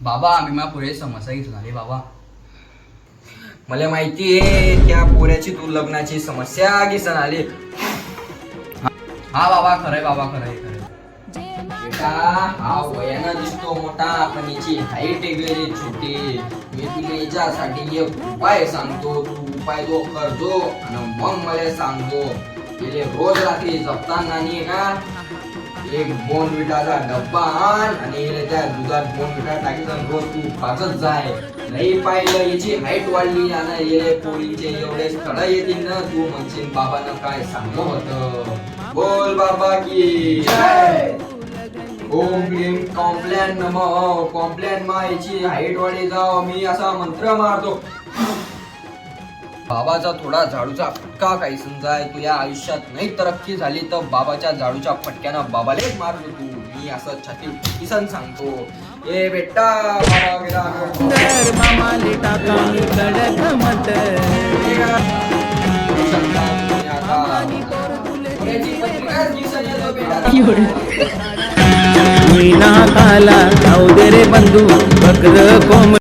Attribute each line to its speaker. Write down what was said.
Speaker 1: बाबा आम्ही मा पुढे समस्या घेतून आले बाबा.
Speaker 2: मला माहिती आहे त्या पोऱ्याची तू लग्नाची समस्या घेऊन आली.
Speaker 1: हा बाबा खरंय बाबा खरंय खरंय.
Speaker 2: बेटा हा वयानं दिसतो मोठा पण याची हाईट वगैरे छोटी. मी तुला याच्यासाठी एक उपाय सांगतो, तू उपाय तो करजो आणि मग मला सांगतो. गेले रोज रात्री झोपताना नाही का एक बोनविटाचा डब्बा आण आणि त्या दुधात बोनविटा टाकीचा रोज तू पाचत जाय. नाही पाहिलं याची हाईट वाढली आणि येले पोळीचे एवढे स्थळ येतील ना, तू म्हणशील बाबानं काय सांगलं होतं. बोल बाबा की जय. ओम क्लीम कॉम्प्लॅन नमः. कॉम्प्लॅन मा याची हाईट वाढी जाओ. मी असा मंत्र मारतो. बाबाचा थोडा झाडूचा फटका काही समजाय तुझ्या आयुष्यात नाही तरक्की झाली तर बाबाच्या झाडूच्या फटक्यानं बाबाले मारतो तू. मी असं छाती किसन सांगतो. ए बेटा बाबा गेला
Speaker 3: मामाले टाका मी कडक मत मी नाकाला जाऊ दे रे बंधू बकर कोंब